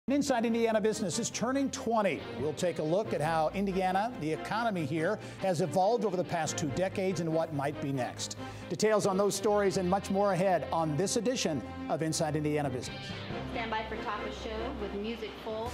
Inside Indiana Business is turning 20. We'll take a look at how Indiana, the economy here, has evolved over the past 2 decades and what might be next. Details on those stories and much more ahead on this edition of Inside Indiana Business. Stand by for top of show with music full.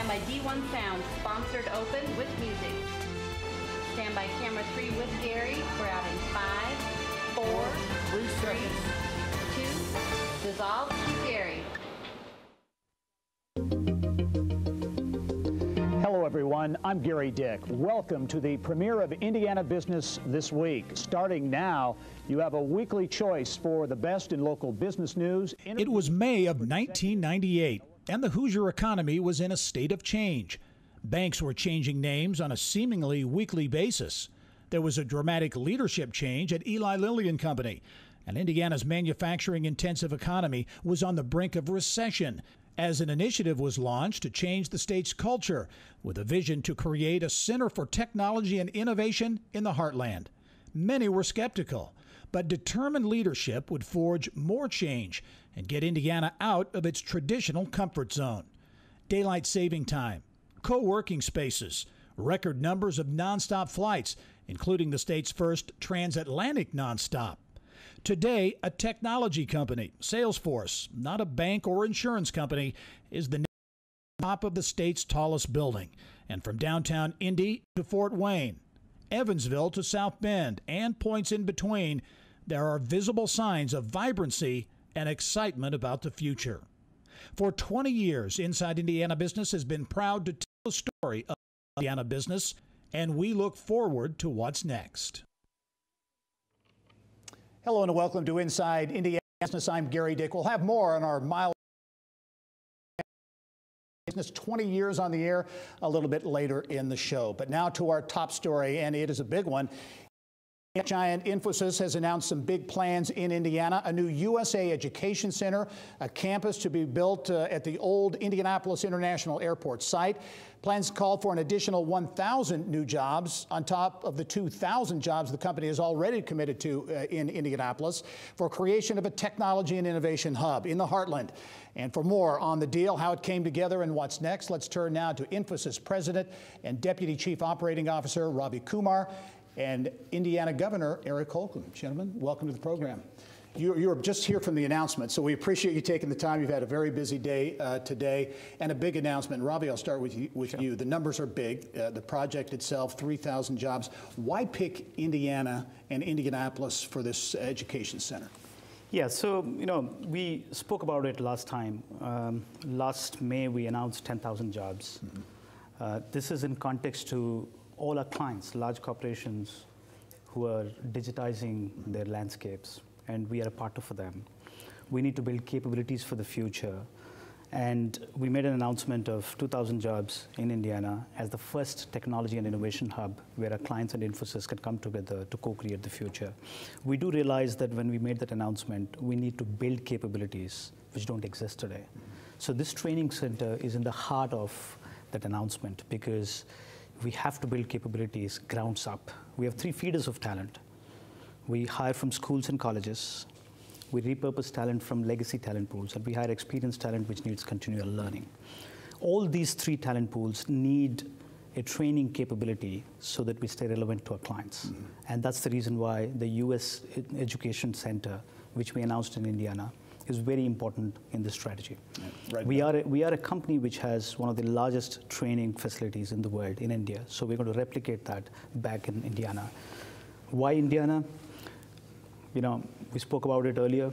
By D1 Sound, sponsored open with music. Stand by camera 3 with Gary. We're out in 5, 4, 3, 2, dissolve, cue Gary. Hello everyone, I'm Gary Dick. Welcome to the premiere of Indiana Business This Week. Starting now, you have a weekly choice for the best in local business news. It was May of 1998. And the Hoosier economy was in a state of change. Banks were changing names on a seemingly weekly basis. There was a dramatic leadership change at Eli Lilly and Company. And Indiana's manufacturing-intensive economy was on the brink of recession as an initiative was launched to change the state's culture with a vision to create a center for technology and innovation in the heartland. Many were skeptical, but determined leadership would forge more change and get Indiana out of its traditional comfort zone. Daylight saving time, co-working spaces, record numbers of nonstop flights, including the state's first transatlantic nonstop. Today, a technology company, Salesforce, not a bank or insurance company, is the top of the state's tallest building. And from downtown Indy to Fort Wayne, Evansville to South Bend, and points in between, there are visible signs of vibrancy and excitement about the future. For 20 years, Inside Indiana Business has been proud to tell the story of Indiana business, and we look forward to what's next. Hello and welcome to Inside Indiana Business. I'm Gary Dick. We'll have more on our mile business 20 years on the air a little bit later in the show. But now to our top story, and it is a big one. Giant Infosys has announced some big plans in Indiana, a new USA Education Center, a campus to be built at the old Indianapolis International Airport site. Plans call for an additional 1,000 new jobs on top of the 2,000 jobs the company has already committed to in Indianapolis for creation of a technology and innovation hub in the heartland. And for more on the deal, how it came together and what's next, let's turn now to Infosys President and Deputy Chief Operating Officer Ravi Kumar and Indiana Governor Eric Holcomb. Gentlemen, welcome to the program. You're just here from the announcement, so we appreciate you taking the time. You've had a very busy day today and a big announcement. Ravi, I'll start with you. The numbers are big. The project itself, 3,000 jobs. Why pick Indiana and Indianapolis for this education center? Yeah, so, we spoke about it last time. Last May, we announced 10,000 jobs. Mm-hmm. This is in context to all our clients, large corporations who are digitizing their landscapes, and we are a partner for them. We need to build capabilities for the future, and we made an announcement of 2,000 jobs in Indiana as the first technology and innovation hub where our clients and Infosys can come together to co-create the future. We do realize that when we made that announcement, we need to build capabilities which don't exist today. So this training center is in the heart of that announcement because we have to build capabilities grounds up. We have 3 feeders of talent. We hire from schools and colleges. We repurpose talent from legacy talent pools, and we hire experienced talent which needs continual learning. All these 3 talent pools need a training capability so that we stay relevant to our clients. Mm-hmm. And that's the reason why the US Education Center, which we announced in Indiana, is very important in this strategy. Yeah, right. We are a company which has one of the largest training facilities in the world in India, so we're going to replicate that back in Indiana. Why Indiana? We spoke about it earlier.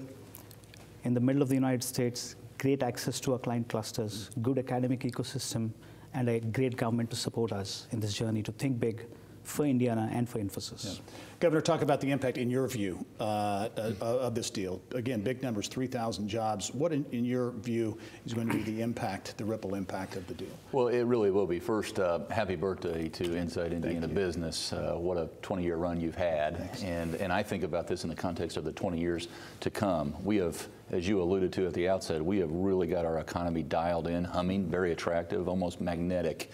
In the middle of the United States, great access to our client clusters, good academic ecosystem, and a great government to support us in this journey to think big for Indiana and for Infosys. Yeah. Governor, talk about the impact in your view of this deal. Again, big numbers, 3,000 jobs. What in your view is going to be the impact, the ripple impact of the deal? Well, it really will be. First, happy birthday to Inside Indiana Business. What a 20-year run you've had. And I think about this in the context of the 20 years to come. We have as you alluded to at the outset, we have really got our economy dialed in, humming, very attractive, almost magnetic,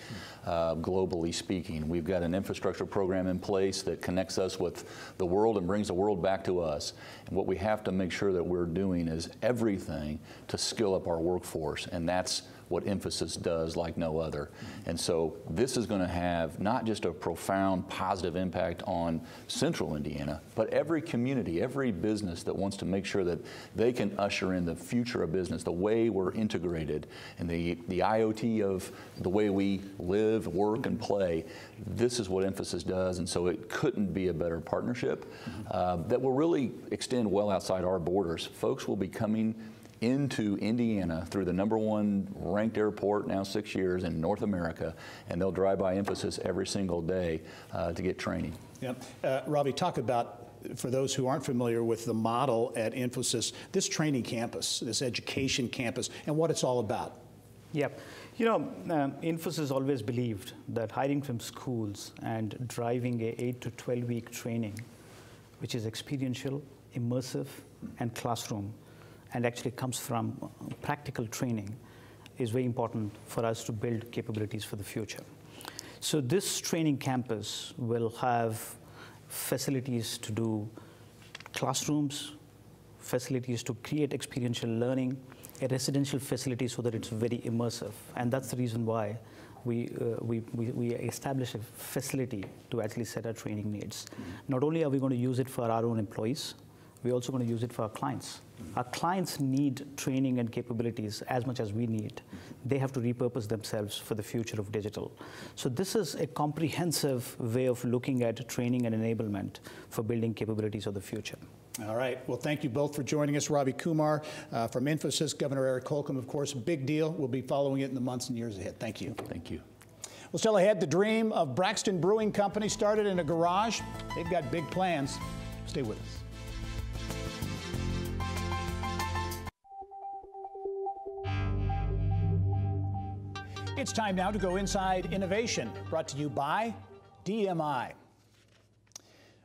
globally speaking. We've got an infrastructure program in place that connects us with the world and brings the world back to us. And what we have to make sure that we're doing is everything to skill up our workforce, and that's what Infosys does like no other. And so this is going to have not just a profound positive impact on central Indiana, but every community, every business that wants to make sure that they can usher in the future of business, the way we're integrated, and the IoT of the way we live, work, and play. This is what Infosys does, and so it couldn't be a better partnership that will really extend well outside our borders. Folks will be coming into Indiana through the #1 ranked airport, now 6 years, in North America, and they'll drive by Infosys every single day to get training. Yeah. Ravi, talk about, for those who aren't familiar with the model at Infosys, this training campus, this education campus, and what it's all about. Yep. You know, Infosys always believed that hiring from schools and driving a 8 to 12-week training, which is experiential, immersive, and classroom, and actually comes from practical training, is very important for us to build capabilities for the future. So this training campus will have facilities to do classrooms, facilities to create experiential learning, a residential facility so that it's very immersive. And that's the reason why we establish a facility to actually set our training needs. Not only are we going to use it for our own employees, we're also going to use it for our clients. Our clients need training and capabilities as much as we need. They have to repurpose themselves for the future of digital. So this is a comprehensive way of looking at training and enablement for building capabilities of the future. All right. Well, thank you both for joining us. Ravi Kumar from Infosys, Governor Eric Holcomb, of course, big deal. We'll be following it in the months and years ahead. Thank you. Thank you. Well, still ahead, the dream of Braxton Brewing Company started in a garage. They've got big plans. Stay with us. It's time now to go inside innovation, brought to you by DMI.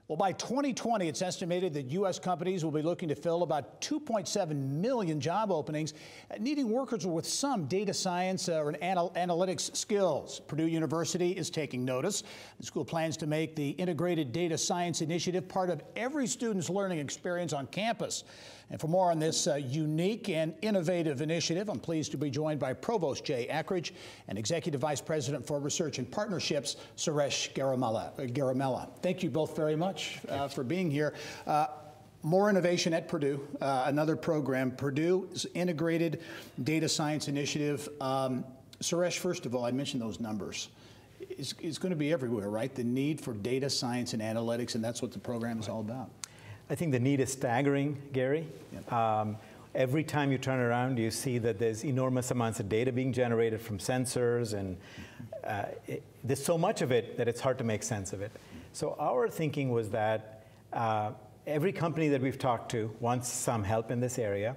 Well, by 2020, it's estimated that U.S. companies will be looking to fill about 2.7 million job openings, needing workers with some data science or analytics skills. Purdue University is taking notice. The school plans to make the Integrated Data Science Initiative part of every student's learning experience on campus. And for more on this unique and innovative initiative, I'm pleased to be joined by Provost Jay Ackridge and Executive Vice President for Research and Partnerships, Suresh Garamella. Thank you both very much for being here. More innovation at Purdue, another program, Purdue's Integrated Data Science Initiative. Suresh, first of all, I mentioned those numbers. It's going to be everywhere, right? The need for data science and analytics, and that's what the program is all about. I think the need is staggering, Gary. Yep. Every time you turn around, you see that there's enormous amounts of data being generated from sensors, and there's so much of it that it's hard to make sense of it. So our thinking was that every company that we've talked to wants some help in this area.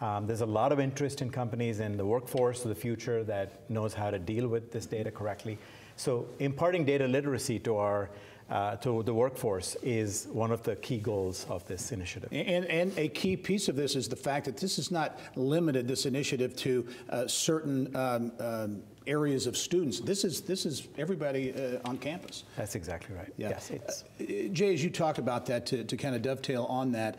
There's a lot of interest in companies in the workforce of the future that knows how to deal with this data correctly. So imparting data literacy to the workforce is one of the key goals of this initiative. And a key piece of this is the fact that this is not limited, this initiative, to certain areas of students. This is everybody on campus. That's exactly right. Yeah. Yes. Jay, as you talked about that, to kind of dovetail on that,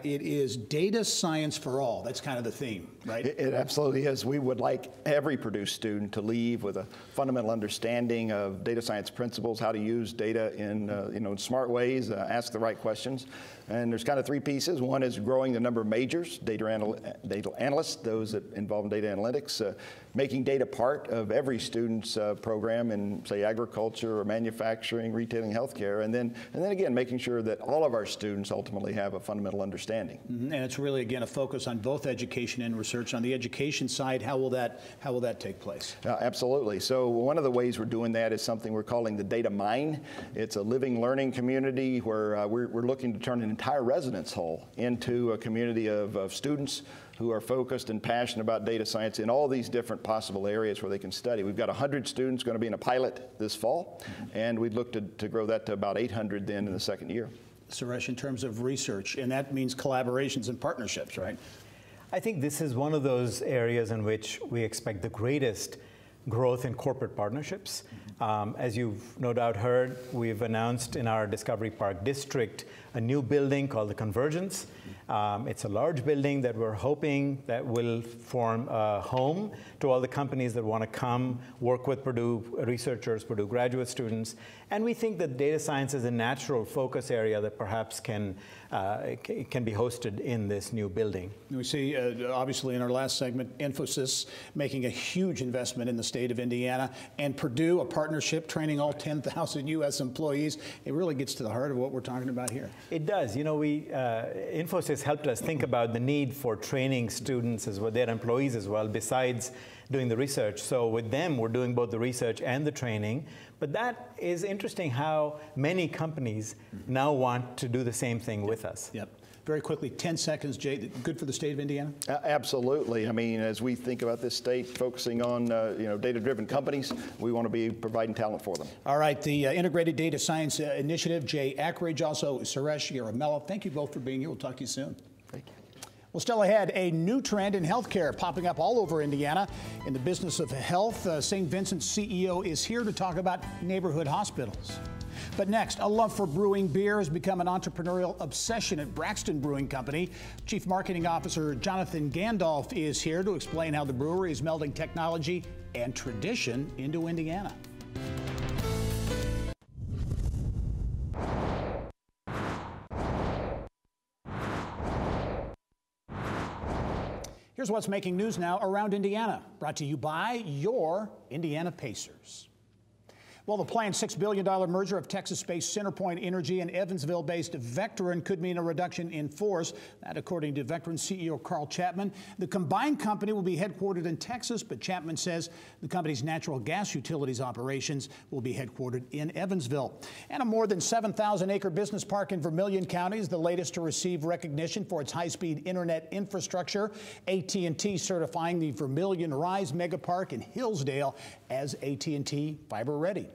it is data science for all. That's kind of the theme, right? It absolutely is. We would like every Purdue student to leave with a fundamental understanding of data science principles, how to use data in smart ways, ask the right questions. And there's kind of three pieces. One is growing the number of majors, data analysts, those that involve in data analytics, making data part of every student's program in, say, agriculture or manufacturing, retailing, healthcare, and then again, making sure that all of our students ultimately have a fundamental understanding. Mm-hmm. And it's really, again, a focus on both education and research. On the education side, how will that take place? Absolutely. So one of the ways we're doing that is something we're calling the data mine. It's a living learning community where we're looking to turn an entire residence hall into a community of students who are focused and passionate about data science in all these different possible areas where they can study. We've got 100 students going to be in a pilot this fall, and we'd look to grow that to about 800 then in the second year. Suresh, in terms of research, and that means collaborations and partnerships, right? I think this is one of those areas in which we expect the greatest growth in corporate partnerships. As you've no doubt heard, we've announced in our Discovery Park district a new building called the Convergence. It's a large building that we're hoping that will form a home to all the companies that want to come work with Purdue researchers, Purdue graduate students. And we think that data science is a natural focus area that perhaps can be hosted in this new building. We see, obviously, in our last segment, Infosys making a huge investment in the state of Indiana, and Purdue, a partnership training all 10,000 U.S. employees. It really gets to the heart of what we're talking about here. It does. You know, Infosys helped us think about the need for training students as well, their employees as well, besides doing the research. So with them, we're doing both the research and the training. But that is interesting how many companies now want to do the same thing with us. Yep. Very quickly, 10 seconds, Jay. Good for the state of Indiana? Absolutely. I mean, as we think about this state focusing on data-driven companies, we want to be providing talent for them. All right, the Integrated Data Science Initiative, Jay Ackridge, also Suresh Yaramella. Thank you both for being here. We'll talk to you soon. Thank you. Well, still ahead, a new trend in healthcare popping up all over Indiana. In the business of health, St. Vincent's CEO is here to talk about neighborhood hospitals. But next, a love for brewing beer has become an entrepreneurial obsession at Braxton Brewing Company. Chief Marketing Officer Jonathan Gandolf is here to explain how the brewery is melding technology and tradition into Indiana. Here's what's making news now around Indiana, brought to you by your Indiana Pacers. Well, the planned $6 billion merger of Texas-based CenterPoint Energy and Evansville-based Vectron could mean a reduction in force. That, according to Vectron CEO Carl Chapman. The combined company will be headquartered in Texas, but Chapman says the company's natural gas utilities operations will be headquartered in Evansville. And a more than 7,000-acre business park in Vermilion County is the latest to receive recognition for its high-speed internet infrastructure. AT&T certifying the Vermilion Rise Megapark in Hillsdale as AT&T Fiber Ready.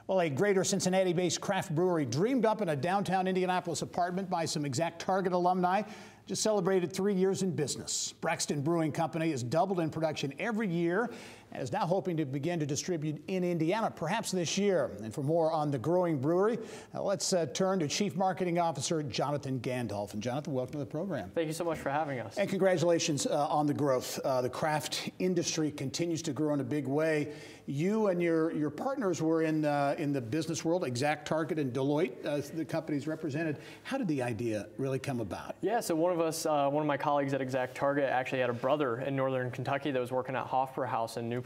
Well, a greater Cincinnati-based craft brewery dreamed up in a downtown Indianapolis apartment by some ExactTarget alumni just celebrated 3 years in business. Braxton Brewing Company has doubled in production every year and is now hoping to begin to distribute in Indiana, perhaps this year. And for more on the growing brewery, let's turn to Chief Marketing Officer Jonathan Gandolf. And Jonathan, welcome to the program. Thank you so much for having us. And congratulations on the growth. The craft industry continues to grow in a big way. You and your partners were in the business world, ExactTarget and Deloitte, the companies represented. How did the idea really come about? Yeah, so one of my colleagues at ExactTarget actually had a brother in northern Kentucky that was working at Hofbrauhaus in Newport.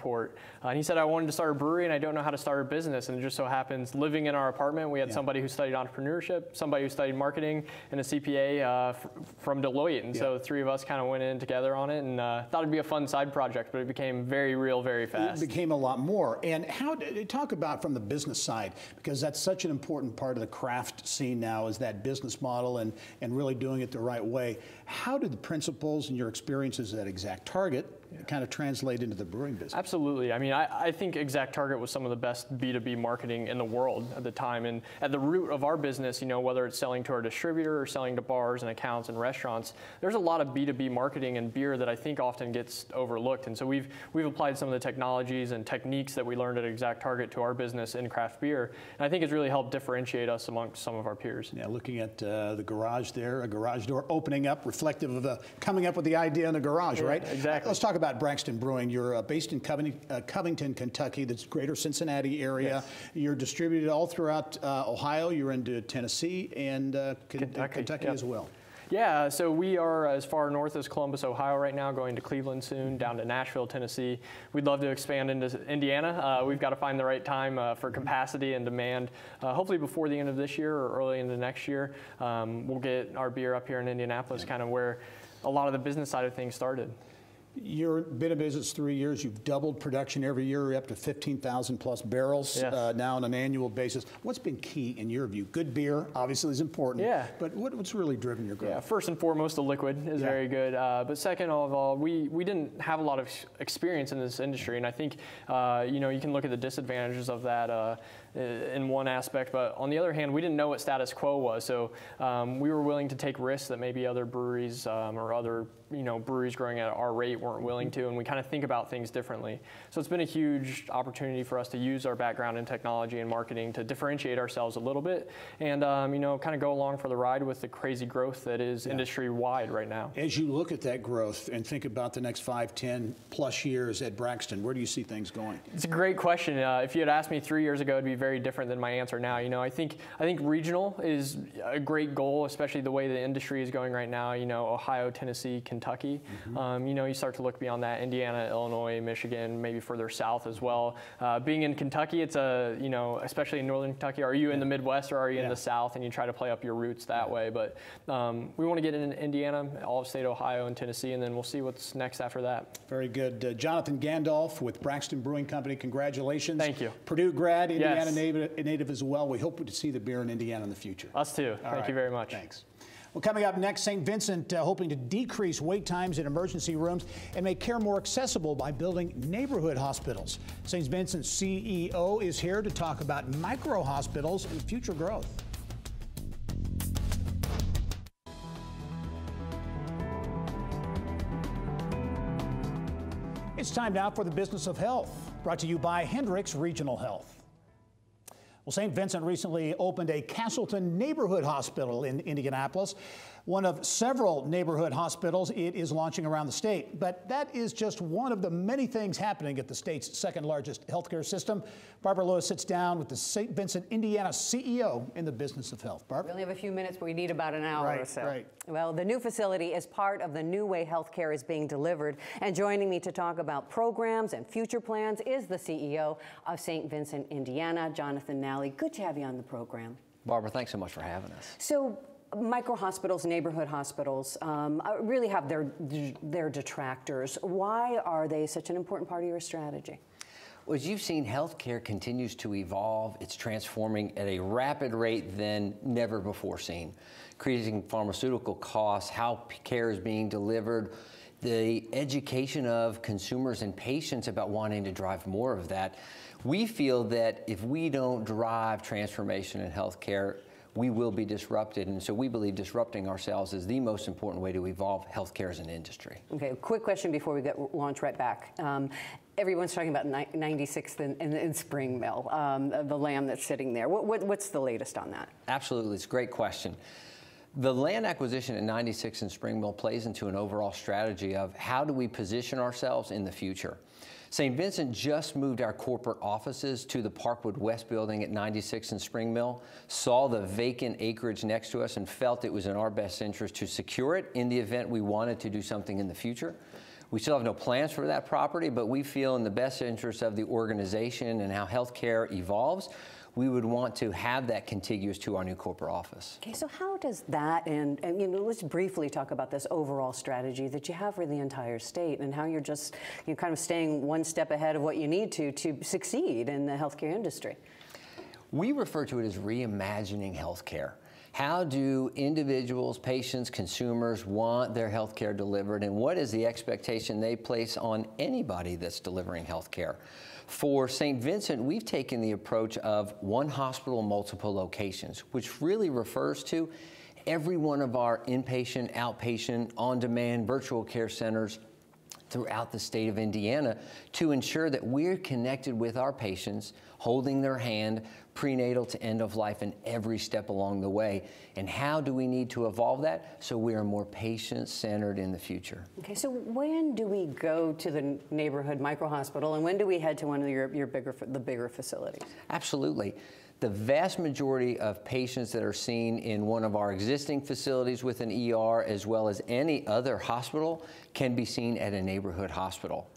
And he said, I wanted to start a brewery and I don't know how to start a business. And it just so happens, living in our apartment, we had somebody who studied entrepreneurship, somebody who studied marketing, and a CPA from Deloitte. And so the three of us kind of went in together on it and thought it'd be a fun side project, but it became very real very fast. It became a lot more. And how did you talk about from the business side, because that's such an important part of the craft scene now, is that business model and really doing it the right way. How did the principles and your experiences at ExactTarget kind of translate into the brewing business? Absolutely. I mean, I think ExactTarget was some of the best B2B marketing in the world at the time. And at the root of our business, you know, whether it's selling to our distributor or selling to bars and accounts and restaurants, there's a lot of B2B marketing in beer that I think often gets overlooked. And so we've applied some of the technologies and techniques that we learned at ExactTarget to our business in craft beer. And I think it's really helped differentiate us amongst some of our peers. Yeah, looking at the garage there, a garage door opening up, reflective of coming up with the idea in the garage, right? Exactly. Let's talk about Braxton Brewing. You're based in Covington, Kentucky, that's greater Cincinnati area. Yes. You're distributed all throughout Ohio. You're into Tennessee and Kentucky as well. Yeah, so we are as far north as Columbus, Ohio right now, going to Cleveland soon, down to Nashville, Tennessee. We'd love to expand into Indiana. We've got to find the right time for capacity and demand. Hopefully before the end of this year or early into next year, we'll get our beer up here in Indianapolis, kind of where a lot of the business side of things started. You've been in business 3 years. You've doubled production every year, up to 15,000 plus barrels now on an annual basis. What's been key in your view? Good beer obviously is important. Yeah. But what's really driven your growth? Yeah. First and foremost, the liquid is very good. But second of all, we didn't have a lot of experience in this industry, and I think you know, you can look at the disadvantages of that in one aspect, but on the other hand, we didn't know what status quo was. So we were willing to take risks that maybe other breweries or other breweries growing at our rate weren't willing to, and we kind of think about things differently. So it's been a huge opportunity for us to use our background in technology and marketing to differentiate ourselves a little bit, and kind of go along for the ride with the crazy growth that is industry-wide right now. As you look at that growth and think about the next 5, 10 plus years at Braxton, where do you see things going? It's a great question. If you had asked me 3 years ago, it'd be very different than my answer now. I think regional is a great goal, especially the way the industry is going right now. Ohio, Tennessee, Kentucky. You start to look beyond that, Indiana, Illinois, Michigan, maybe further south as well. Being in Kentucky, it's especially in northern Kentucky, are you in the Midwest or are you in the South? And you try to play up your roots that way. But we want to get in Indiana, all of state Ohio and Tennessee, and then we'll see what's next after that. Very good. Jonathan Gandolf with Braxton Brewing Company, congratulations. Thank you. Purdue grad, Indiana native as well. We hope to see the beer in Indiana in the future. Us too. Thank you very much. Thanks. Well, coming up next, St. Vincent hoping to decrease wait times in emergency rooms and make care more accessible by building neighborhood hospitals. St. Vincent's CEO is here to talk about micro hospitals and future growth. It's time now for the Business of Health, brought to you by Hendricks Regional Health. Well, St. Vincent recently opened a Castleton neighborhood hospital in Indianapolis, one of several neighborhood hospitals it is launching around the state. But that is just one of the many things happening at the state's second largest healthcare system. Barbara Lewis sits down with the St. Vincent, Indiana CEO in the Business of Health. Barbara? We only have a few minutes, but we need about an hour or so. Right. Well, the new facility is part of the new way healthcare is being delivered. And joining me to talk about programs and future plans is the CEO of St. Vincent, Indiana, Jonathan Nally. Good to have you on the program. Barbara, thanks so much for having us. So, micro hospitals, neighborhood hospitals, really have their detractors. Why are they such an important part of your strategy? Well, as you've seen, healthcare continues to evolve. It's transforming at a rapid rate than never before seen. Increasing pharmaceutical costs, how care is being delivered, the education of consumers and patients about wanting to drive more of that. We feel that if we don't drive transformation in healthcare, we will be disrupted. And so we believe disrupting ourselves is the most important way to evolve healthcare as an industry. Okay, a quick question before we launch right back. Everyone's talking about 96th and Spring Mill, the land that's sitting there. What's the latest on that? Absolutely, it's a great question. The land acquisition at 96th and Spring Mill plays into an overall strategy of how do we position ourselves in the future. St. Vincent just moved our corporate offices to the Parkwood West building at 96th and Spring Mill, saw the vacant acreage next to us and felt it was in our best interest to secure it in the event we wanted to do something in the future. We still have no plans for that property, but we feel in the best interest of the organization and how healthcare evolves, we would want to have that contiguous to our new corporate office. Okay, so how does that, and let's briefly talk about this overall strategy that you have for the entire state and how you're kind of staying one step ahead of what you need to succeed in the healthcare industry. We refer to it as reimagining healthcare. How do individuals, patients, consumers want their healthcare delivered, and what is the expectation they place on anybody that's delivering healthcare? For St. Vincent, we've taken the approach of one hospital, multiple locations, which really refers to every one of our inpatient, outpatient, on-demand virtual care centers throughout the state of Indiana to ensure that we're connected with our patients, holding their hand, prenatal to end of life, and every step along the way. And how do we need to evolve that so we are more patient-centered in the future? Okay, so when do we go to the neighborhood micro-hospital, and when do we head to one of the bigger facilities? Absolutely. The vast majority of patients that are seen in one of our existing facilities with an ER, as well as any other hospital, can be seen at a neighborhood hospital.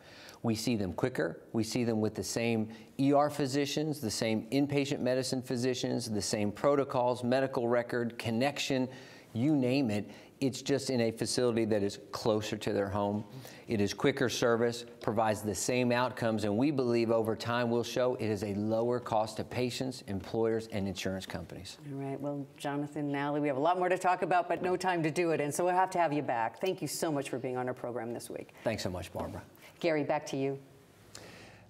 We see them quicker. We see them with the same ER physicians, the same inpatient medicine physicians, the same protocols, medical record, connection, you name it. It's just in a facility that is closer to their home. It is quicker service, provides the same outcomes, and we believe over time will show it is a lower cost to patients, employers, and insurance companies. All right, well, Jonathan Nally, we have a lot more to talk about, but no time to do it, and so we'll have to have you back. Thank you so much for being on our program this week. Thanks so much, Barbara. Gary, back to you.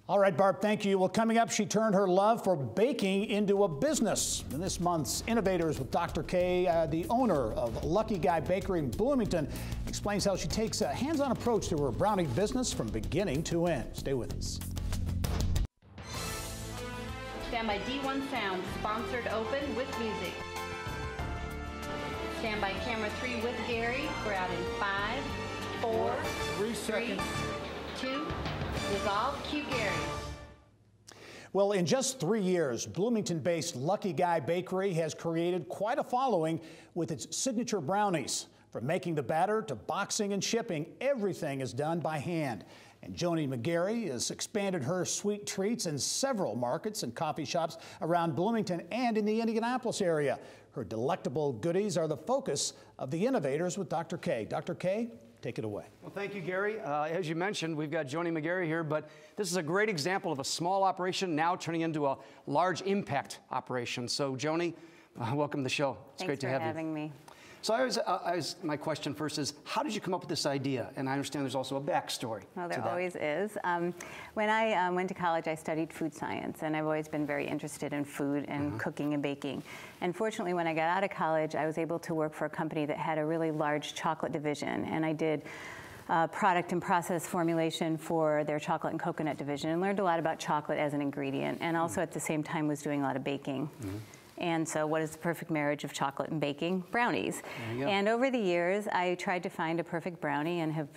All right, Barb, thank you. Well, coming up, she turned her love for baking into a business. In this month's Innovators with Dr. K, the owner of Lucky Guy Bakery in Bloomington, explains how she takes a hands-on approach to her brownie business from beginning to end. Stay with us. Stand by D1 Sound, sponsored open with music. Stand by camera 3 with Gary. We're out in 5, 4, 3, 2, dissolve, cue Gary. Well, in just 3 years, Bloomington-based Lucky Guy Bakery has created quite a following with its signature brownies. From making the batter to boxing and shipping, everything is done by hand. And Joni McGarry has expanded her sweet treats in several markets and coffee shops around Bloomington and in the Indianapolis area. Her delectable goodies are the focus of the Innovators with Dr. K. Dr. K, take it away. Well, thank you, Gary. As you mentioned, we've got Joni McGarry here, but this is a great example of a small operation now turning into a large impact operation. So, Joni, welcome to the show. It's great to have you. Thanks for having me. So my question first is, how did you come up with this idea? And I understand there's also a backstory. Well, there always is. When I went to college, I studied food science, and I've always been very interested in food and cooking and baking. And fortunately, when I got out of college, I was able to work for a company that had a really large chocolate division, and I did product and process formulation for their chocolate and coconut division, and learned a lot about chocolate as an ingredient, and also at the same time was doing a lot of baking. And so what is the perfect marriage of chocolate and baking? Brownies. And over the years, I tried to find a perfect brownie and have,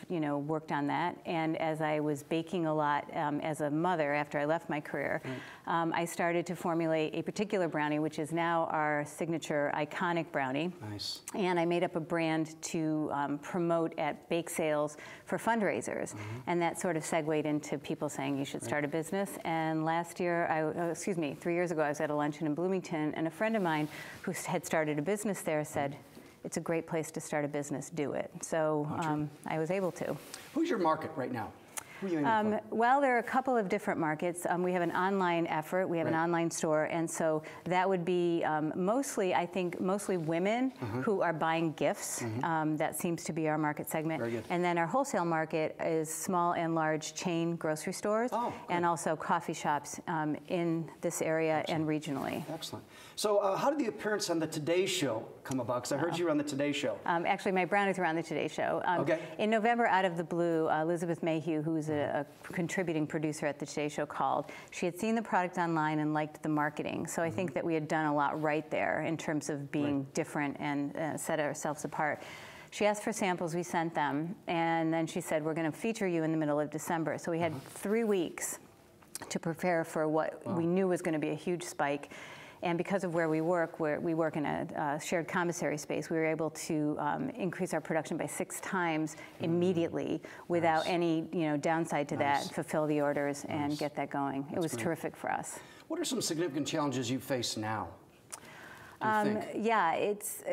worked on that. And as I was baking a lot as a mother after I left my career, I started to formulate a particular brownie, which is now our signature iconic brownie. Nice. And I made up a brand to promote at bake sales for fundraisers. And that sort of segued into people saying you should start a business. And last year, 3 years ago, I was at a luncheon in Bloomington, and a friend of mine who had started a business there said, it's a great place to start a business, do it. So I was able to. Who's your market right now? Who are you aiming for? Well, there are a couple of different markets. We have an online effort. We have an online store. And so that would be mostly, I think, mostly women who are buying gifts. That seems to be our market segment. Very good. And then our wholesale market is small and large chain grocery stores and also coffee shops in this area and regionally. Excellent. So how did the appearance on the Today Show come about? Because I heard you were on the Today Show. Actually, my brownies were on the Today Show. In November, out of the blue, Elizabeth Mayhew, who's a contributing producer at the Today Show, called. She had seen the product online and liked the marketing. So I think that we had done a lot right there in terms of being different and set ourselves apart. She asked for samples, we sent them, and then she said, we're going to feature you in the middle of December. So we had 3 weeks to prepare for what we knew was going to be a huge spike. And because of where we work in a shared commissary space, we were able to increase our production by 6 times immediately without any downside to that, fulfill the orders and get that going. It was terrific for us. What are some significant challenges you face now? Yeah, it's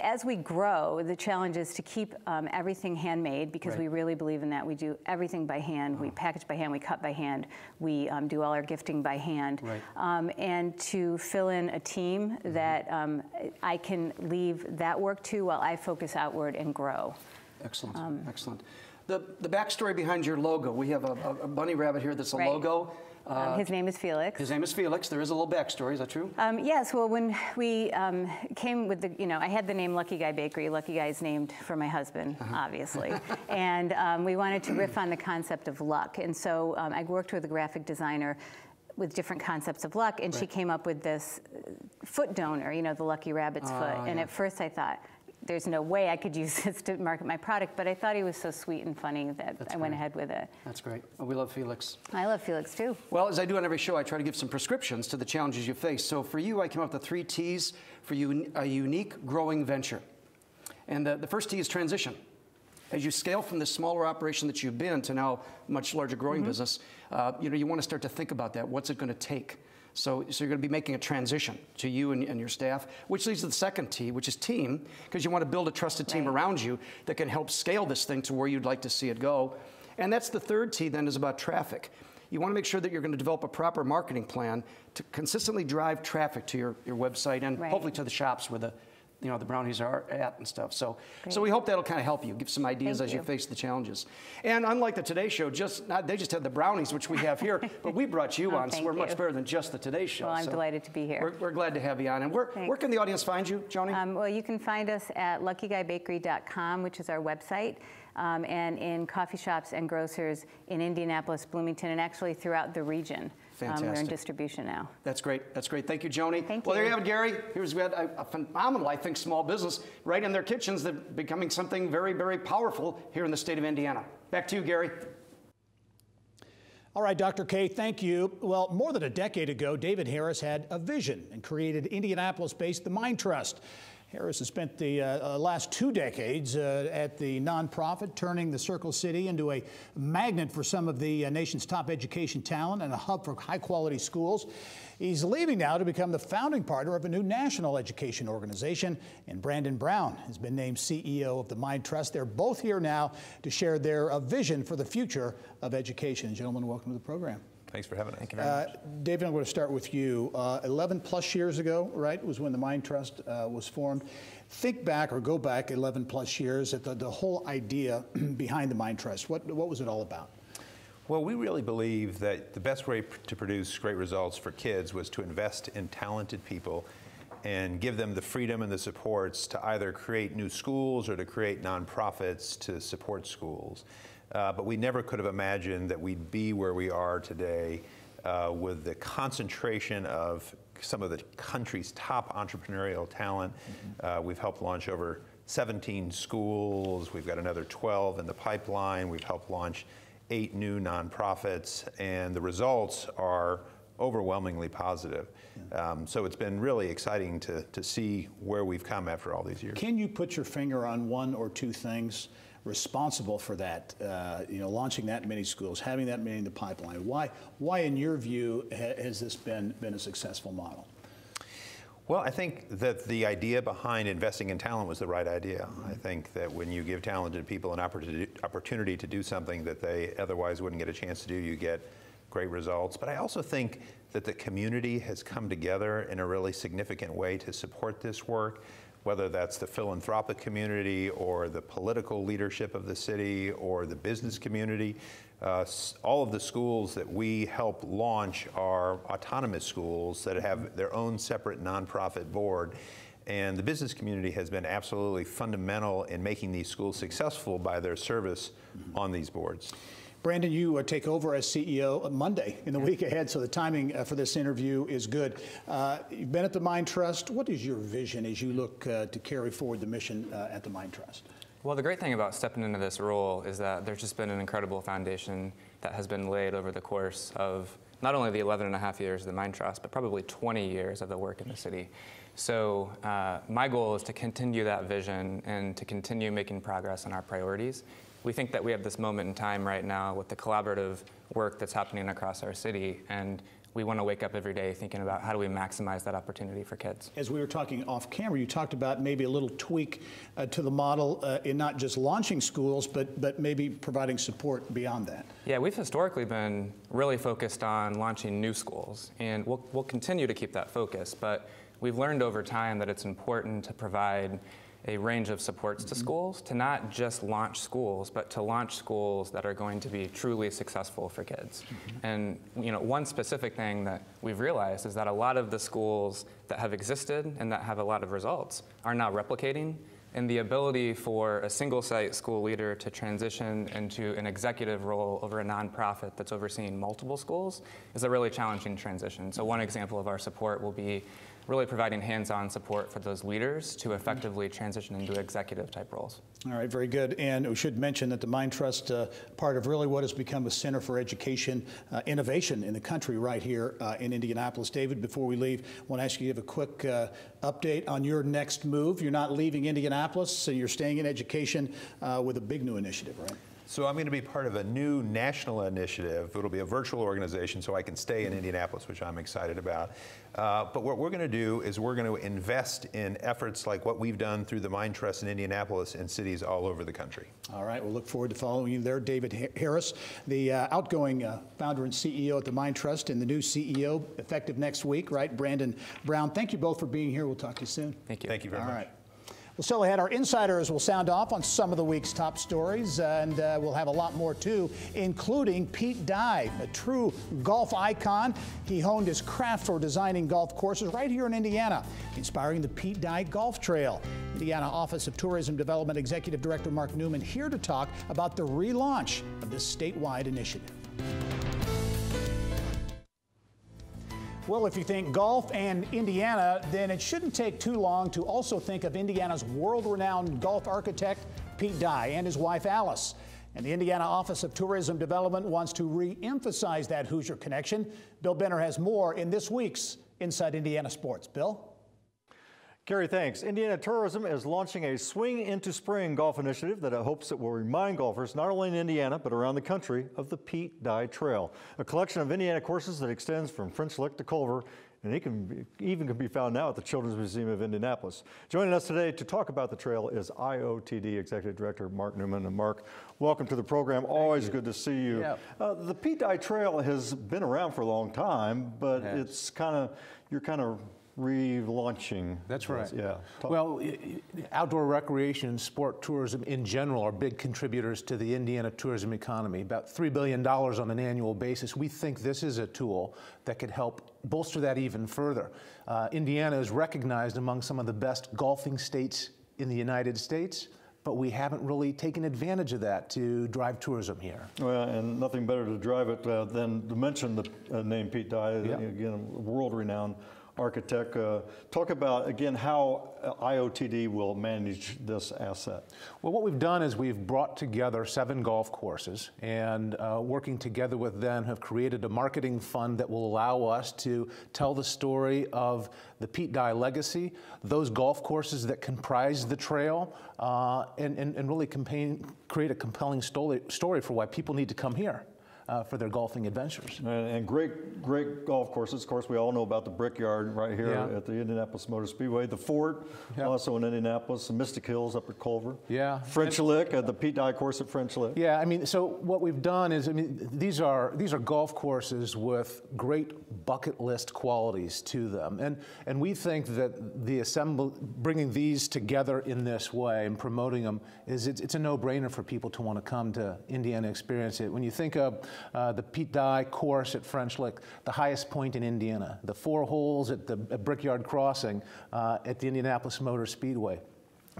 as we grow, the challenge is to keep everything handmade because we really believe in that. We do everything by hand. We package by hand. We cut by hand. We do all our gifting by hand. And to fill in a team that I can leave that work to while I focus outward and grow. Excellent. Excellent. The backstory behind your logo. We have a bunny rabbit here that's a logo. His name is Felix. His name is Felix. There is a little backstory. Is that true? Yes. Well, when we came with I had the name Lucky Guy Bakery. Lucky Guy is named for my husband, obviously. And we wanted to riff on the concept of luck. And so I worked with a graphic designer with different concepts of luck, and she came up with this foot donor, the lucky rabbit's foot. And at first I thought, there's no way I could use this to market my product, but I thought he was so sweet and funny that I went ahead with it. That's great. Well, we love Felix. I love Felix too. Well, as I do on every show, I try to give some prescriptions to the challenges you face. So for you, I came up with the 3 T's for you, a unique growing venture. And the first T is transition. As you scale from this smaller operation that you've been to now a much larger growing business, you want to start to think about that. What's it going to take? So you're going to be making a transition to you and your staff, which leads to the second T, which is team, because you want to build a trusted team around you that can help scale this thing to where you'd like to see it go. And that's the third T then, is about traffic. You want to make sure that you're going to develop a proper marketing plan to consistently drive traffic to your website and hopefully to the shops where the brownies are at and stuff. So we hope that'll kind of help you, give some ideas as you face the challenges. And unlike the Today Show, they just had the brownies, which we have here, but we brought you on, so we're much better than just the Today Show. Well, I'm delighted to be here. We're glad to have you on. And where can the audience find you, Joni? Well, you can find us at luckyguybakery.com, which is our website, and in coffee shops and grocers in Indianapolis, Bloomington, and actually throughout the region. Fantastic. We're in distribution now. That's great. That's great. Thank you, Joni. Thank Well, you. there you have it, Gary. We had a phenomenal, I think, small business right in their kitchens that becoming something very, very powerful here in the state of Indiana. Back to you, Gary. All right, Dr. K, thank you. Well, more than a decade ago, David Harris had a vision and created Indianapolis-based the Mind Trust. Harris has spent the last 2 decades at the nonprofit, turning the Circle City into a magnet for some of the nation's top education talent and a hub for high-quality schools. He's leaving now to become the founding partner of a new national education organization, and Brandon Brown has been named CEO of the Mind Trust. They're both here now to share their vision for the future of education. Gentlemen, welcome to the program. Thanks for having us. Thank you very much. David, I'm going to start with you. 11 plus years ago, right, was when the Mind Trust was formed. Think back or go back 11 plus years at the whole idea behind the Mind Trust. What was it all about? Well, we really believe that the best way to produce great results for kids was to invest in talented people and give them the freedom and the supports to either create new schools or to create nonprofits to support schools. But we never could have imagined that we'd be where we are today with the concentration of some of the country's top entrepreneurial talent. We've helped launch over 17 schools. We've got another 12 in the pipeline. We've helped launch 8 new nonprofits, and the results are overwhelmingly positive. So it's been really exciting to see where we've come after all these years. Can you put your finger on 1 or 2 things responsible for that, launching that many schools, having that many in the pipeline? Why in your view, has this been a successful model? Well, I think that the idea behind investing in talent was the right idea. I think that when you give talented people an opportunity to do something that they otherwise wouldn't get a chance to do, you get great results. But I also think that the community has come together in a really significant way to support this work, whether that's the philanthropic community or the political leadership of the city or the business community. All of the schools that we help launch are autonomous schools that have their own separate nonprofit board. And the business community has been absolutely fundamental in making these schools successful by their service on these boards. Brandon, you take over as CEO Monday in the week ahead, so the timing for this interview is good. You've been at the Mind Trust. What is your vision as you look to carry forward the mission at the Mind Trust? Well, the great thing about stepping into this role is that there's just been an incredible foundation that has been laid over the course of not only the 11 and a half years of the Mind Trust, but probably 20 years of the work in the city. So my goal is to continue that vision and to continue making progress on our priorities. We think that we have this moment in time right now with the collaborative work that's happening across our city, and we want to wake up every day thinking about how do we maximize that opportunity for kids. As we were talking off camera, you talked about maybe a little tweak to the model in not just launching schools, but maybe providing support beyond that. Yeah, we've historically been really focused on launching new schools, and we'll continue to keep that focus, but we've learned over time that it's important to provide a range of supports to schools, to not just launch schools, but to launch schools that are going to be truly successful for kids. And one specific thing that we've realized is that a lot of the schools that have existed and that have a lot of results are now replicating, and the ability for a single site school leader to transition into an executive role over a nonprofit that's overseeing multiple schools is a really challenging transition. So one example of our support will be really providing hands-on support for those leaders to effectively transition into executive type roles. All right, very good. And we should mention that the Mind Trust, part of really what has become a center for education innovation in the country right here in Indianapolis. David, before we leave, I want to ask you to give a quick update on your next move. You're not leaving Indianapolis, so you're staying in education with a big new initiative, right? So I'm going to be part of a new national initiative. It'll be a virtual organization, so I can stay in Indianapolis, which I'm excited about. But what we're going to do is we're going to invest in efforts like what we've done through the Mind Trust in Indianapolis in cities all over the country. All right, we'll look forward to following you there. David Harris, the outgoing founder and CEO at the Mind Trust, and the new CEO effective next week, right? Brandon Brown, thank you both for being here. We'll talk to you soon. Thank you. Thank you very much. All right. Well, still ahead, our insiders will sound off on some of the week's top stories, and we'll have a lot more too, including Pete Dye, a true golf icon. He honed his craft for designing golf courses right here in Indiana, inspiring the Pete Dye Golf Trail. Indiana Office of Tourism Development Executive Director Mark Newman here to talk about the relaunch of this statewide initiative. Well, if you think golf and Indiana, then it shouldn't take too long to also think of Indiana's world-renowned golf architect, Pete Dye, and his wife, Alice. And the Indiana Office of Tourism Development wants to re-emphasize that Hoosier connection. Bill Benner has more in this week's Inside Indiana Sports. Bill? Gary, thanks. Indiana Tourism is launching a Swing into Spring golf initiative that it hopes it will remind golfers, not only in Indiana, but around the country, of the Pete Dye Trail, a collection of Indiana courses that extends from French Lick to Culver, and it can be found now at the Children's Museum of Indianapolis. Joining us today to talk about the trail is IOTD Executive Director Mark Newman. And Mark, welcome to the program. Always good to see you. Yeah. The Pete Dye Trail has been around for a long time, but it's you're kind of relaunching. That's right. Yeah. Well, outdoor recreation and sport tourism in general are big contributors to the Indiana tourism economy, about $3 billion on an annual basis. We think this is a tool that could help bolster that even further. Indiana is recognized among some of the best golfing states in the United States, but we haven't really taken advantage of that to drive tourism here. Well, and nothing better to drive it than to mention the name Pete Dye, again, world-renowned architect. Talk about, again, how IOTD will manage this asset. Well, what we've done is we've brought together 7 golf courses, and working together with them have created a marketing fund that will allow us to tell the story of the Pete Dye legacy, those golf courses that comprise the trail, and really create a compelling story for why people need to come here. For their golfing adventures. And great golf courses. Of course, we all know about the Brickyard right here at the Indianapolis Motor Speedway. The Fort, also in Indianapolis. The Mystic Hills up at Culver. Yeah. French Lick, at the Pete Dye course at French Lick. Yeah, I mean, so what we've done is, these are golf courses with great bucket list qualities to them. And we think that bringing these together in this way and promoting them, it's a no-brainer for people to want to come to Indiana, experience it. When you think of the Pete Dye course at French Lick, the highest point in Indiana, the 4 holes at the Brickyard Crossing at the Indianapolis Motor Speedway.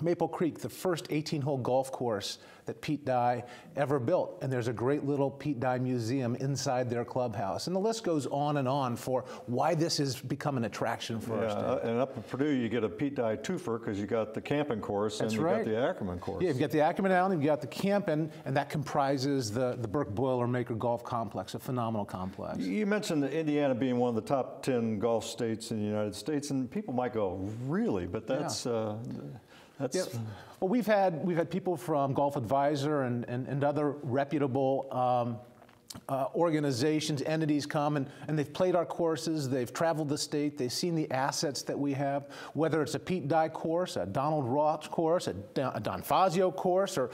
Maple Creek, the first 18-hole golf course that Pete Dye ever built. And there's a great little Pete Dye museum inside their clubhouse. And the list goes on for why this has become an attraction for us. And up in Purdue, you get a Pete Dye twofer because you got the camping course and you got the Ackerman course. Yeah, you've got the Ackerman Island, you've got the camping, and that comprises the Burke Boilermaker Golf Complex, a phenomenal complex. You mentioned Indiana being one of the top 10 golf states in the United States, and people might go, really? But that's... Well, we've had people from Golf Advisor and other reputable organizations, entities come and they've played our courses, they've traveled the state, they've seen the assets that we have, whether it's a Pete Dye course, a Donald Roth course, a Don Fazio course, or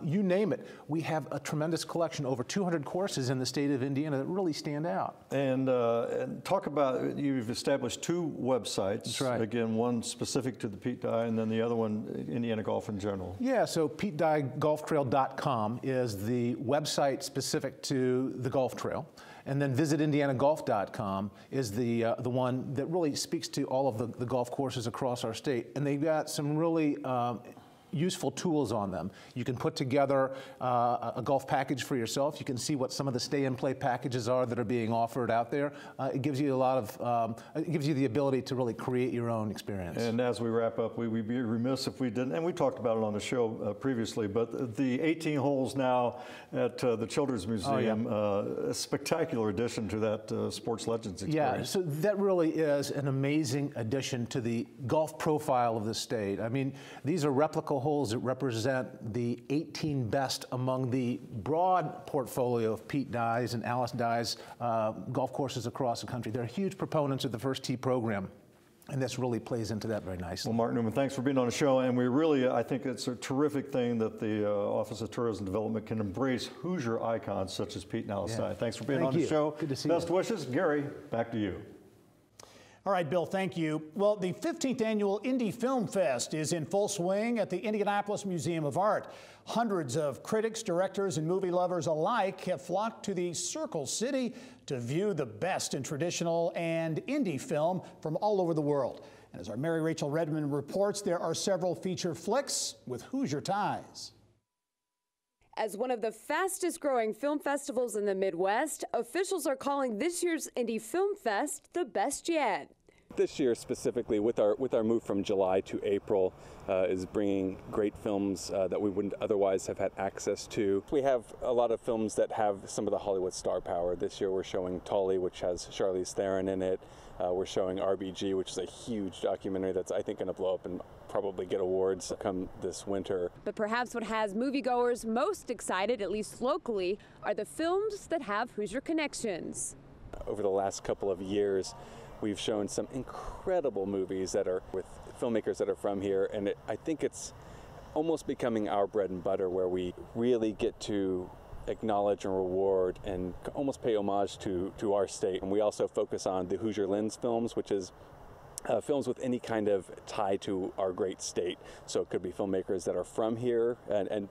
you name it. We have a tremendous collection, over 200 courses in the state of Indiana that really stand out. And talk about, you've established 2 websites. That's right. Again, one specific to the Pete Dye and then the other one, Indiana Golf in general. Yeah, so PeteDyeGolfTrail.com is the website specific to the golf trail, and then visitindianagolf.com is the one that really speaks to all of the golf courses across our state, and they've got some really useful tools on them. You can put together a golf package for yourself. You can see what some of the stay and play packages are that are being offered out there. It gives you a lot of, it gives you the ability to really create your own experience. And as we wrap up, we'd be remiss if we didn't, and we talked about it on the show previously, but the 18 holes now at the Children's Museum, a spectacular addition to that Sports Legends experience. Yeah, so that really is an amazing addition to the golf profile of the state. I mean, these are replica holes that represent the 18 best among the broad portfolio of Pete Dye's and Alice Dye's golf courses across the country. They're huge proponents of the First Tee program, and this really plays into that very nicely. Well, Mark Newman, thanks for being on the show, and we really, I think it's a terrific thing that the Office of Tourism Development can embrace Hoosier icons such as Pete and Alice Dye. Thanks for being on the show. Good to see you. Best wishes. Gary, back to you. All right, Bill, thank you. Well, the 15th annual Indie Film Fest is in full swing at the Indianapolis Museum of Art. Hundreds of critics, directors, and movie lovers alike have flocked to the Circle City to view the best in traditional and indie film from all over the world. And as our Mary Rachel Redmond reports, there are several feature flicks with Hoosier ties. As one of the fastest growing film festivals in the Midwest, officials are calling this year's Indie Film Fest the best yet. This year specifically, with our move from July to April, is bringing great films that we wouldn't otherwise have had access to. We have a lot of films that have some of the Hollywood star power. This year we're showing Tully, which has Charlize Theron in it. We're showing RBG, which is a huge documentary that's, I think, going to blow up and probably get awards come this winter. But perhaps what has moviegoers most excited, at least locally, are the films that have Hoosier connections. Over the last couple of years, we've shown some incredible movies that are with filmmakers that are from here, and I think it's almost becoming our bread and butter, where we really get to acknowledge and reward and almost pay homage to our state. And we also focus on the Hoosier Lens films, which is films with any kind of tie to our great state. So it could be filmmakers that are from here and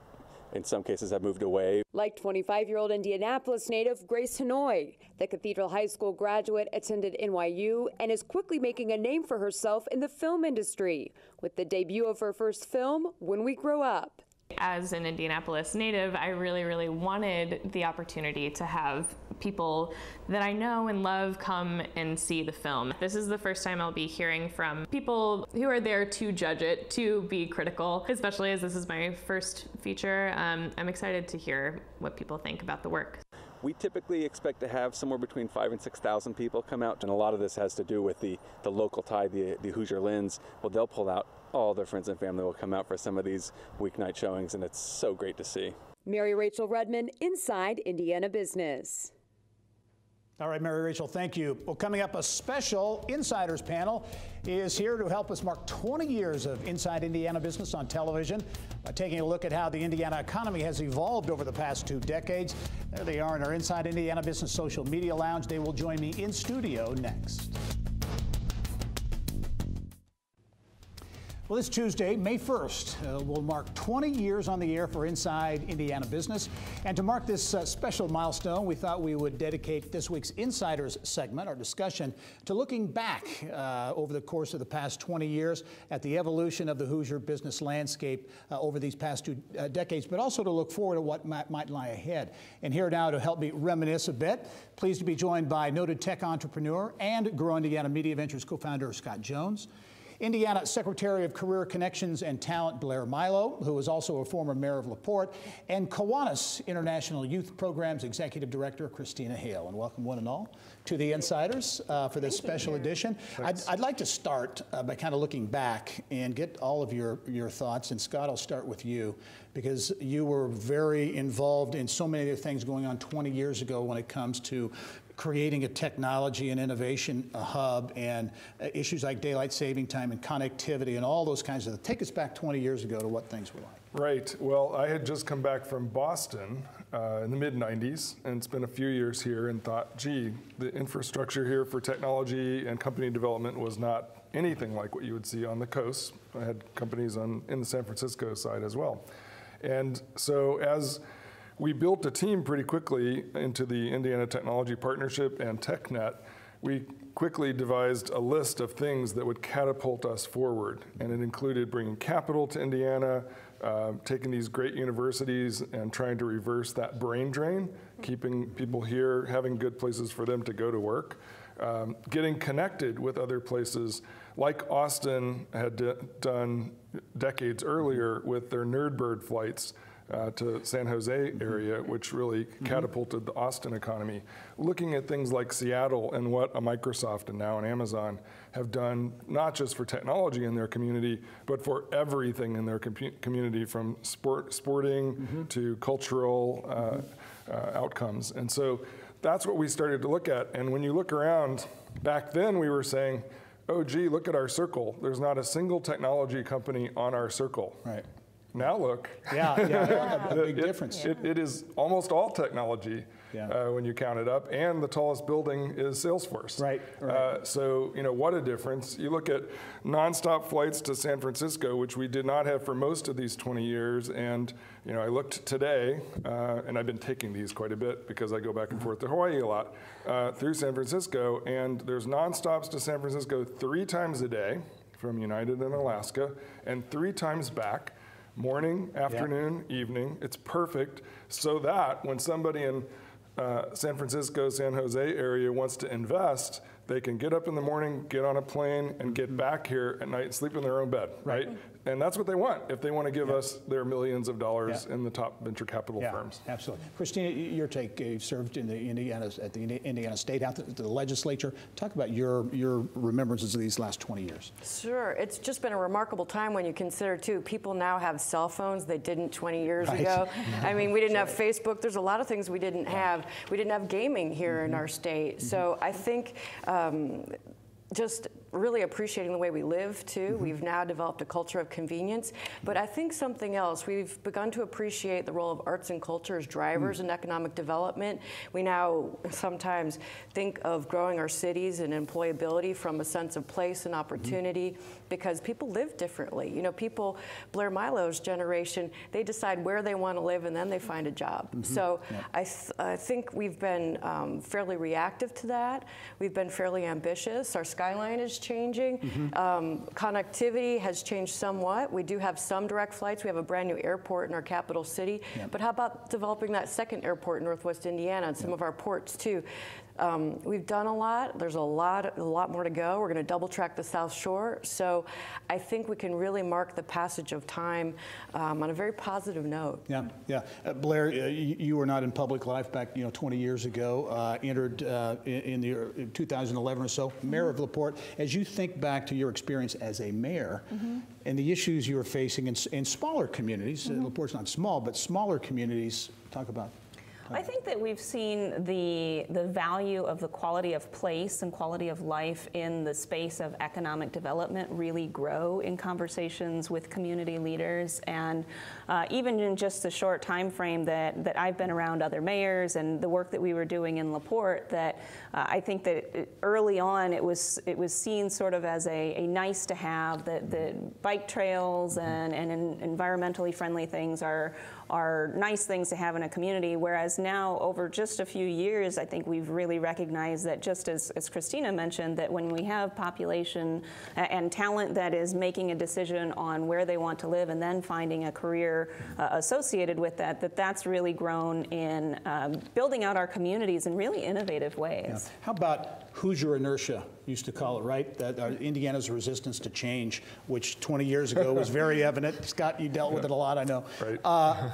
in some cases have moved away. Like 25-year-old Indianapolis native Grace Hanoi. The Cathedral High School graduate attended NYU and is quickly making a name for herself in the film industry with the debut of her first film, When We Grow Up. As an Indianapolis native, I really wanted the opportunity to have people that I know and love come and see the film. This is the first time I'll be hearing from people who are there to judge it, to be critical, especially as this is my first feature. I'm excited to hear what people think about the work. We typically expect to have somewhere between 5,000 and 6,000 people come out, and a lot of this has to do with the local tie, the Hoosier Lens. Well, they'll pull out all their friends and family will come out for some of these weeknight showings, and it's so great to see. Mary Rachel Redmond, Inside Indiana Business. All right, Mary Rachel, thank you. Well, coming up, a special Insiders panel is here to help us mark 20 years of Inside Indiana Business on television, taking a look at how the Indiana economy has evolved over the past 2 decades. There they are in our Inside Indiana Business social media lounge. They will join me in studio next. Well, this Tuesday, May 1st, will mark 20 years on the air for Inside Indiana Business. And to mark this special milestone, we thought we would dedicate this week's Insiders segment, our discussion, to looking back over the course of the past 20 years at the evolution of the Hoosier business landscape over these past 2 decades, but also to look forward to what might lie ahead. And here now to help me reminisce a bit, pleased to be joined by noted tech entrepreneur and Grow Indiana Media Ventures co-founder Scott Jones, Indiana Secretary of Career Connections and Talent Blair Milo, who is also a former mayor of LaPorte, and Kiwanis International Youth Programs Executive Director Christina Hale. And welcome one and all to the Insiders for this special edition. I'd like to start by kind of looking back and get all of your thoughts. And Scott, I'll start with you, because you were very involved in so many of the things going on 20 years ago when it comes to creating a technology and innovation hub and issues like daylight saving time and connectivity and all those kinds of things. Take us back 20 years ago to what things were like. Right. Well, I had just come back from Boston in the mid-90s and spent a few years here and thought, gee, the infrastructure here for technology and company development was not anything like what you would see on the coast. I had companies in the San Francisco side as well. And so as we built a team pretty quickly into the Indiana Technology Partnership and TechNet, we quickly devised a list of things that would catapult us forward. And it included bringing capital to Indiana, taking these great universities and trying to reverse that brain drain, keeping people here, having good places for them to go to work, getting connected with other places like Austin had done decades earlier with their Nerdbird flights to San Jose area, which really catapulted the Austin economy. Looking at things like Seattle and what a Microsoft and now an Amazon have done, not just for technology in their community, but for everything in their community, from sporting to cultural outcomes. And so that's what we started to look at. And when you look around, back then we were saying, oh gee, look at our circle. There's not a single technology company on our circle. Right. Now look. Yeah, a big difference. It is almost all technology. when you count it up, and the tallest building is Salesforce. Right. So, what a difference. You look at nonstop flights to San Francisco, which we did not have for most of these 20 years, and I looked today, and I've been taking these quite a bit because I go back and forth to Hawaii a lot, through San Francisco, and there's nonstops to San Francisco 3 times a day from United and Alaska, and 3 times back, morning, afternoon, evening. It's perfect so that when somebody in San Francisco, San Jose area wants to invest, they can get up in the morning, get on a plane, and get back here at night and sleep in their own bed, right? And that's what they want if they want to give us their millions of dollars in the top venture capital firms. Absolutely. Christina, your take, you've served in the at the Indiana State House, the legislature. Talk about your remembrances of these last 20 years. Sure. It's just been a remarkable time when you consider, too, people now have cell phones they didn't 20 years ago. I mean, we didn't have Facebook. There's a lot of things we didn't have. We didn't have gaming here in our state. So I think just really appreciating the way we live, too. We've now developed a culture of convenience. But I think something else, we've begun to appreciate the role of arts and culture as drivers in economic development. We now sometimes think of growing our cities and employability from a sense of place and opportunity because people live differently. People, Blair Milo's generation, they decide where they want to live and then they find a job. So I think we've been fairly reactive to that. We've been fairly ambitious. Our skyline is changing. Connectivity has changed somewhat. We do have some direct flights. We have a brand new airport in our capital city. But how about developing that second airport in Northwest Indiana and some of our ports too? We've done a lot. There's a lot more to go. We're going to double track the South Shore. So I think we can really mark the passage of time on a very positive note. Blair, you were not in public life back 20 years ago, entered in 2011 or so, mayor of LaPorte. As you think back to your experience as a mayor and the issues you were facing in smaller communities, LaPorte's not small, but smaller communities, talk about. I think that we've seen the value of the quality of place and quality of life in the space of economic development really grow in conversations with community leaders. And even in just the short time frame that I've been around other mayors and the work that we were doing in LaPorte, that I think that early on it was seen sort of as a nice to have, that the bike trails and environmentally friendly things are nice things to have in a community, whereas now over just a few years, I think we've really recognized that, just as Christina mentioned, that when we have population and talent that is making a decision on where they want to live and then finding a career associated with that, that's really grown in building out our communities in really innovative ways. How about Hoosier inertia, used to call it, right? That Indiana's resistance to change, which 20 years ago was very evident. Scott, you dealt with it a lot, I know. Right.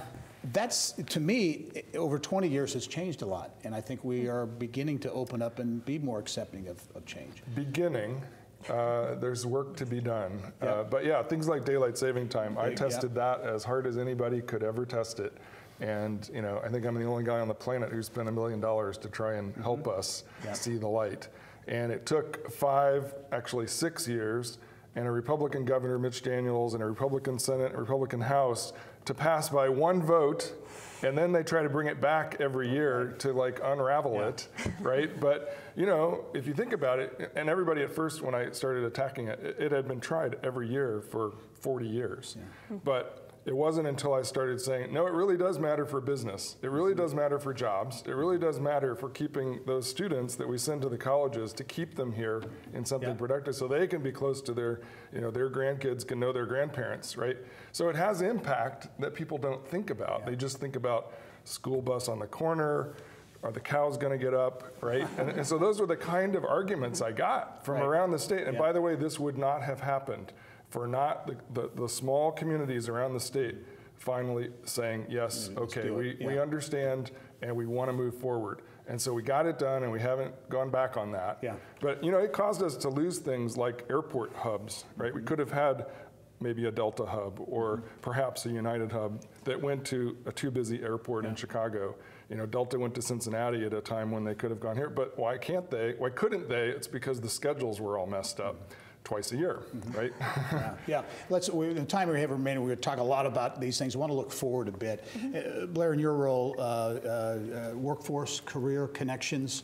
That's, to me, over 20 years has changed a lot, and I think we are beginning to open up and be more accepting of change. Beginning. There's work to be done. But yeah, things like daylight saving time, I tested that as hard as anybody could ever test it. And I think I'm the only guy on the planet who spent $1 million to try and help us see the light. And it took 5, actually 6 years, and a Republican governor, Mitch Daniels, and a Republican Senate, and a Republican House to pass by 1 vote, and then they try to bring it back every year to unravel it, right? But if you think about it, and everybody at first when I started attacking it, it had been tried every year for 40 years. But it wasn't until I started saying, no, it really does matter for business. It really does matter for jobs. It really does matter for keeping those students that we send to the colleges, to keep them here in something productive so they can be close to their grandkids, can know their grandparents, right? So it has impact that people don't think about. They just think about school bus on the corner, are the cows going to get up, right? and so those were the kind of arguments I got from around the state. And by the way, this would not have happened for not the small communities around the state finally saying, yes, okay, we understand and we want to move forward. And so we got it done and we haven't gone back on that. But it caused us to lose things like airport hubs, right? We could have had maybe a Delta hub or perhaps a United hub that went to a too busy airport in Chicago. Delta went to Cincinnati at a time when they could have gone here, but why can't they? Why couldn't they? It's because the schedules were all messed up. twice a year, right? Yeah. In the time we have remaining, we're going to talk a lot about these things. I want to look forward a bit. Blair, in your role, workforce, career connections,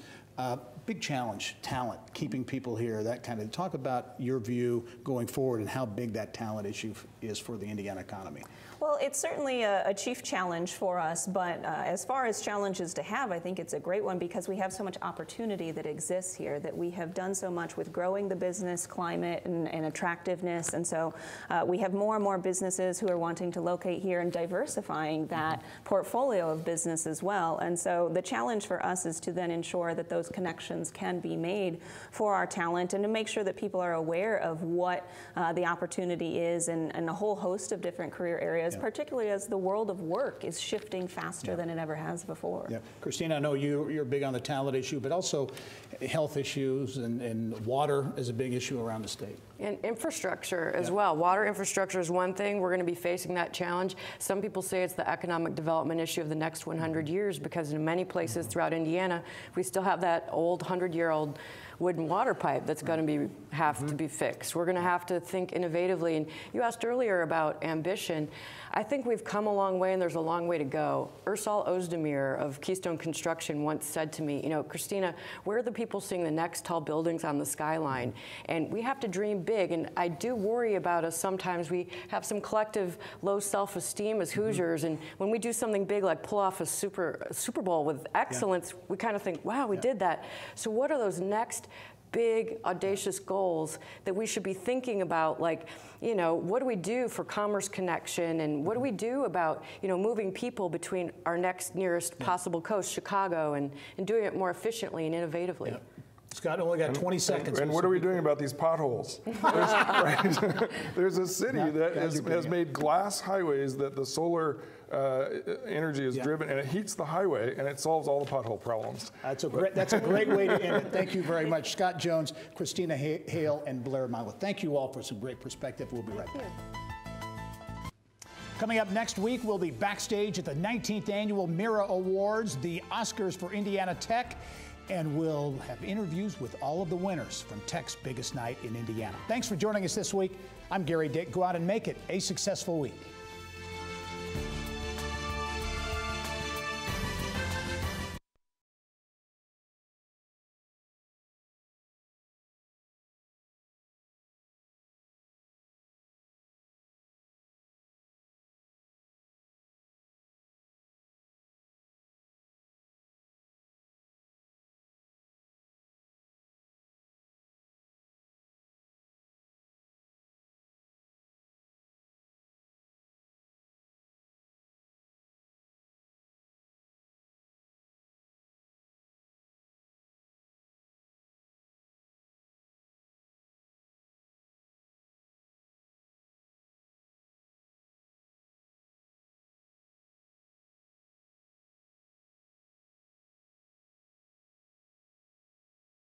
big challenge, talent, keeping people here, that kind of. Talk about your view going forward and how big that talent issue is for the Indiana economy. Well, it's certainly a chief challenge for us, but as far as challenges to have, I think it's a great one because we have so much opportunity that exists here, that we have done so much with growing the business climate and attractiveness, and so we have more and more businesses who are wanting to locate here and diversifying that portfolio of business as well. And so the challenge for us is to then ensure that those connections can be made for our talent and to make sure that people are aware of what the opportunity is and a whole host of different career areas, particularly as the world of work is shifting faster than it ever has before. Yeah. Christina, I know you're big on the talent issue, but also health issues and water is a big issue around the state. And infrastructure as well. Water infrastructure is one thing. We're going to be facing that challenge. Some people say it's the economic development issue of the next 100 years because in many places throughout Indiana, we still have that old 100-year-old wooden water pipe that's going to have to be fixed. We're going to have to think innovatively. And you asked earlier about ambition. I think we've come a long way and there's a long way to go. Ursal Ozdemir of Keystone Construction once said to me, you know, Christina, where are the people seeing the next tall buildings on the skyline? And we have to dream big. And I do worry about us sometimes. We have some collective low self-esteem as Hoosiers. And when we do something big like pull off a Super Bowl with excellence, we kind of think, wow, we did that. So what are those next big, audacious goals that we should be thinking about, like, you know, what do we do for commerce connection, and what do we do about, you know, moving people between our next nearest possible coast, Chicago, and doing it more efficiently and innovatively. Scott, only got 20 seconds. And what are we doing about these potholes? There's a city that has made glass highways that the solar energy is driven, and it heats the highway, and it solves all the pothole problems. That's a great way to end it. Thank you very much, Scott Jones, Christina Hale, and Blair Milo. Thank you all for some great perspective. We'll be right back. Coming up next week, we'll be backstage at the 19th Annual Mira Awards, the Oscars for Indiana Tech, and we'll have interviews with all of the winners from Tech's biggest night in Indiana. Thanks for joining us this week. I'm Gary Dick. Go out and make it a successful week.